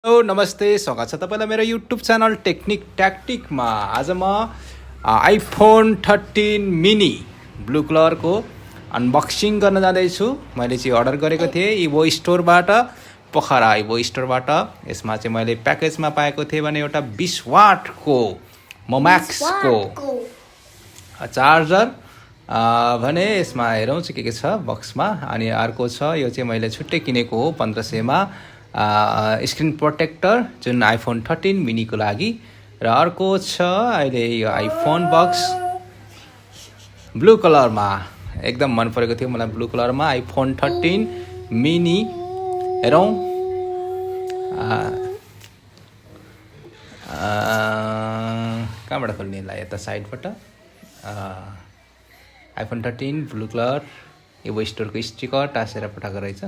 Hello नमस्ते स्वागत छ तपाईलाई मेरो युट्युब च्यानल टेक्निक ट्याक्टिकमा। आज म आइफोन 13 मिनी ब्लू कलरको अनबक्सिङ गर्न जाँदैछु। मैले चाहिँ अर्डर गरेको थिएँ इभो स्टोरबाट, पोखरा इभो स्टोरबाट। यसमा चाहिँ मैले प्याकेजमा पाएको थिएँ भने एउटा 20 वाटको मोम्याक्सको चार्जर भने यसमा हेरौँ चाहिँ के छ बक्समा। अनि अर्को छ यो चाहिँ मैले छुट्टै किनेको हो 1500 मा स्क्रिन प्रोटेक्टर जुन आइफोन 13 मिनीको लागि। र अर्को छ अहिले यो आइफोन बक्स ब्लू कलरमा, एकदम मन परेको थियो मलाई ब्लू कलरमा आइफोन 13 मिनी। हेरौँ कहाँबाट खोल्ने यसलाई, यता साइडबाट आइफोन 13 ब्लू कलर इभो स्टोरको स्टिकर टाँसेर पठाएको रहेछ।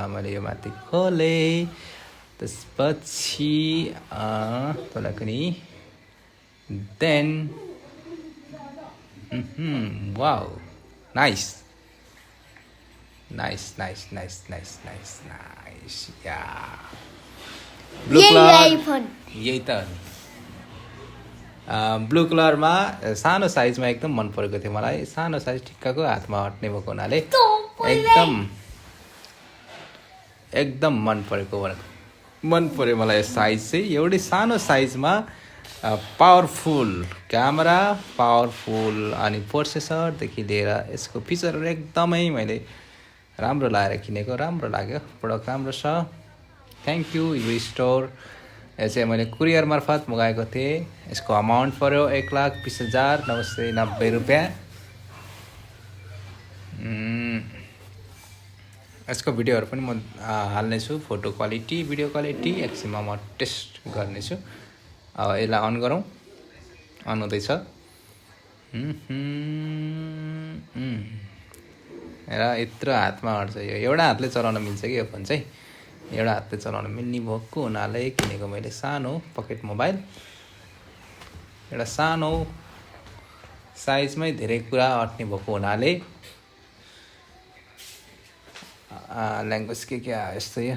मैले यो माथि खोलेँ, त्यसपछि तलको नि then wow nice nice nice nice nice nice nice या ब्लू कलर यही त ब्लू कलरमा सानो साइजमा एकदम मन परेको थियो मलाई। सानो साइज ठिक्कको हातमा अट्ने भएको हुनाले एकदम मन पर्यो मलाई। साइज चाहिँ एउटै सानो साइजमा पावरफुल क्यामेरा, पावरफुल अनि प्रोसेसरदेखि लिएर यसको फिचरहरू एकदमै मैले राम्रो लाएर किनेको, राम्रो लाग्यो। प्रोडक्ट राम्रो छ। Thank you Evo store. यो चाहिँ मैले कुरियर मार्फत मगाएको थिएँ। यसको अमाउन्ट पर्यो 1,20,990 रुपियाँ। यसको भिडियोहरू पनि म हाल्नेछु, फोटो क्वालिटी, भिडियो क्वालिटी एकछिनमा म टेस्ट गर्नेछु। अब यसलाई अन गरौँ, अन हुँदैछ। र यत्रो हातमा अट्छ यो, एउटा हातले चलाउन मिल्छ कि यो फोन चाहिँ, एउटा हातले चलाउन मिल्ने भएको हुनाले किनेको मैले सानो पकेट मोबाइल। एउटा सानो साइजमै धेरै कुरा अट्ने भएको हुनाले ल्याङ्ग्वेज के आयो यस्तो। यो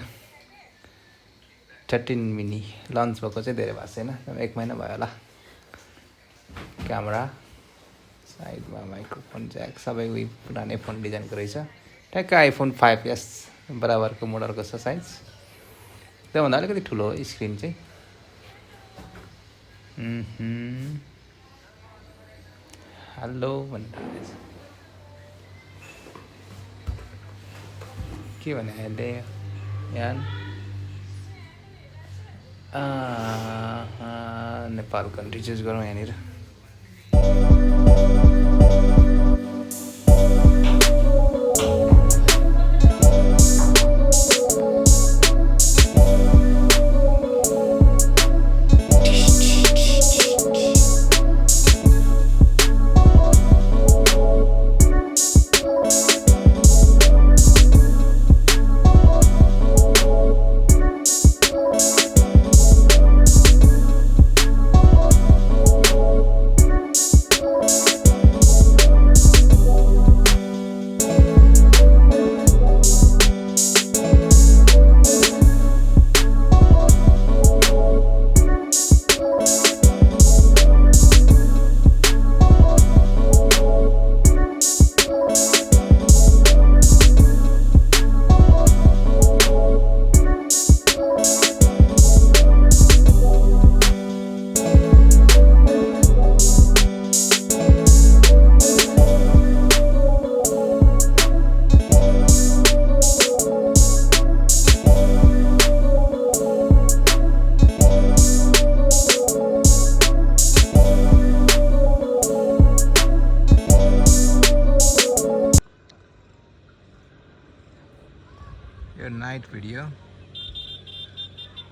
13 मिनी लन्च भएको चाहिँ धेरै भएको छैन, 1 महिना भयो होला। क्यामेरा साइडमा माइक्रोफोन ज्याक सबै उही पुरानै फोन डिजाइनको रहेछ। ठ्याक्क आइफोन 5S बराबरको मोडलको छ साइज। त्योभन्दा अलिकति ठुलो हो स्क्रिन चाहिँ। हेलो भनिरहेछ, के भने अहिले यार नेपाल कन्ट्री चुज गरौँ यहाँनिर। यो नाइट भिडियो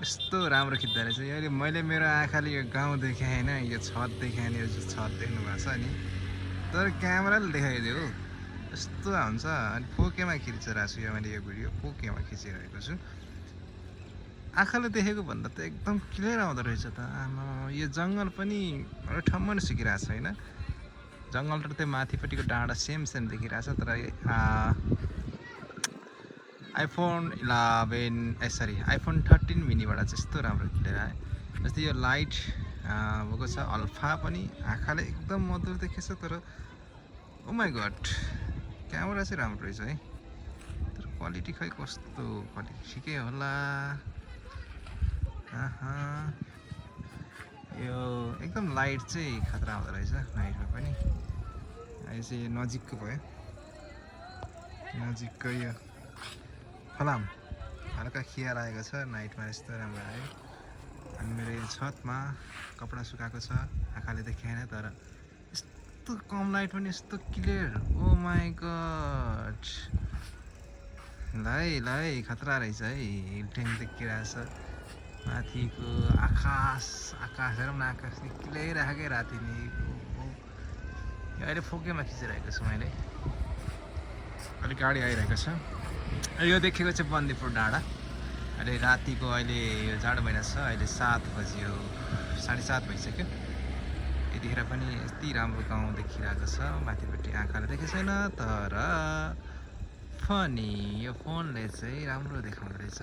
यस्तो राम्रो खिच्दो रहेछ। यो मैले मेरो आँखाले यो गाउँ देखाएँ होइन, यो छत देखाएँ, यो छत देख्नु भएको छ नि, तर क्यामेराले देखाइदियो यस्तो हुन्छ। अनि 4K मा खिचिरहेको छु यो मैले, यो भिडियो 4K मा खिचिरहेको छु। आँखाले देखेको भन्दा त एकदम क्लियर आउँदो रहेछ त। आमा यो जङ्गल पनि एउटा ठाउँमा नै सुकिरहेको छ होइन, जङ्गल र त्यो माथिपट्टिको डाँडा सेम देखिरहेछ। तर आइफोन 11 सरी आइफोन 13 मिनीबाट चाहिँ यस्तो राम्रो क्लियर आयो। जस्तै यो लाइट भएको छ, अल्फा पनि आँखाले एकदम मधुर देखेछ। तर ओ माई गड क्यामेरा चाहिँ राम्रो रहेछ है, तर क्वालिटी खै कस्तो क्वालिटी ठिकै होला। यो एकदम लाइट चाहिँ खतरा हुँदो रहेछ नाइटमा पनि। अहिले चाहिँ यो नजिकको भयो, नजिकको यो फलाम हल्का खिया लागेको छ, नाइटमा यस्तो राम्रो आयो। अनि मेरो यो छतमा कपडा सुकाएको छ, आँखाले देखेन तर यस्तो कम लाइट पनि यस्तो क्लियर। ओ माई गड लै खतरा रहेछ है, हिल्टेङ देखिरहेछ। माथिको आकाश हेरौँ न, आकाश निक्लिरहेकै राति नै। अहिले फोकेमा खिचिरहेको छु मैले, अलिक गाडी आइरहेको छ। यो देखेको चाहिँ बन्दीपुर डाँडा। अहिले रातिको अहिले यो जाडो महिना छ, अहिले 7 बज्यो, 7:30 भइसक्यो। यतिखेर पनि यति राम्रो गाउँ देखिरहेको छ। माथिपट्टि आँखाले देखेको छैन तर फनी यो फोनले चाहिँ राम्रो देखाउँदो रहेछ।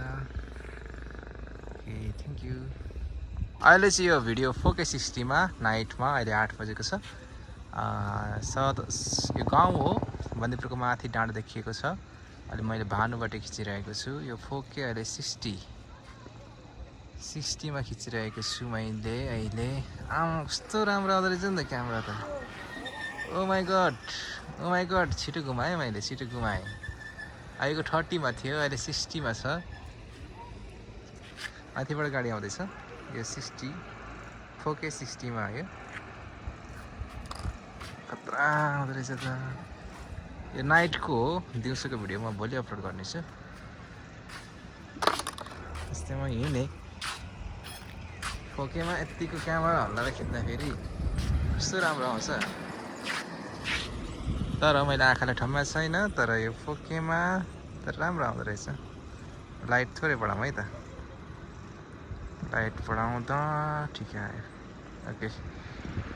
Okay thank you. अहिले चाहिँ यो भिडियो 4K 60मा नाइटमा अहिले 8 बजेको छ। यो गाउँ हो, बन्दीपुरको माथि डाँडा देखिएको छ। अहिले मैले भानुबाट खिचिरहेको छु। यो 4K अहिले 60मा खिचिरहेको छु मैले अहिले। कस्तो राम्रो आउँदो रहेछ नि त क्यामेरा त। ओ माई गड छिटो घुमाएँ मैले, छिटो घुमाएँ। अहिलेको 30मा थियो, अहिले 60मा छ। माथिबाट गाडी आउँदैछ। यो 4K 60मा आयो। खतरा आउँदो रहेछ त। यो नाइटको हो, दिउँसोको भिडियो म भोलि अपलोड गर्नेछु। त्यस्तै म हिँडेँ 4Kमा यत्तिको क्यामेरा हल्लाएर खिच्दाखेरि कस्तो राम्रो आउँछ। तर मैले आँखालाई ठम्मा छैन, तर यो 4Kमा त राम्रो आउँदो रहेछ। लाइट थोरै बढाउँ है त, लाइट बढाउँदा ठिकै आयो। ओके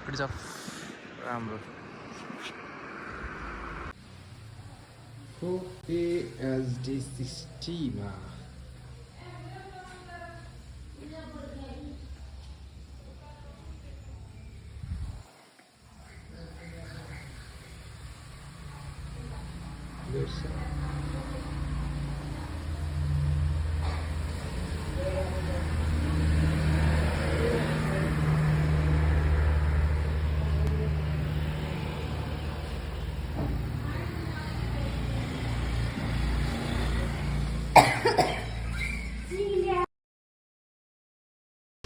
गुड जब, राम्रो। 4K HD 60मा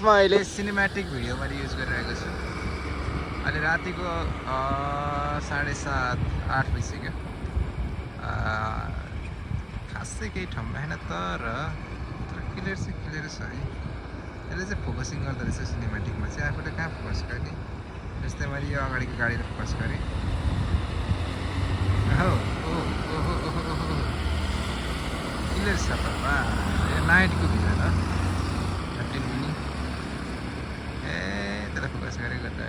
म अहिले सिनेमेटिक भिडियो मैले युज गरिरहेको छु। अहिले रातिको 7:30 8 भइसक्यो। खासै केही ठाउँमा होइन, तर क्लियर चाहिँ क्लियर छ है। यसले चाहिँ फोकसिङ गर्दो रहेछ सिनेमेटिकमा चाहिँ। आफूले कहाँ फोकस गर्ने, जस्तै मैले यो अगाडिको गाडीले फोकस गरेँ। क्लियर छ त। यो नाइटको भिडियो त 13 मिनट फोकस गरेको त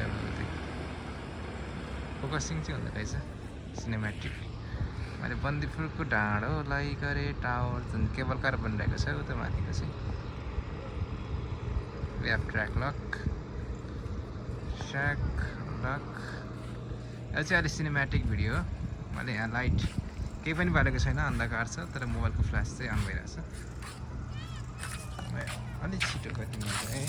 फोकसिङ चाहिँ हुँदो रहेछ सिनेमेटिक। मैले बन्दीपुरको डाँडोलाई गरेँ टावर, जुन केबल कार बनिरहेको छ उता माथिको चाहिँ। वी हेभ ट्र्याक लक यो चाहिँ अहिले सिनेमेटिक भिडियो हो। मैले यहाँ लाइट केही पनि बालेको छैन, अन्धकार छ, तर मोबाइलको फ्ल्यास चाहिँ अन भइरहेछ। अलिक छिटो गतिमा है।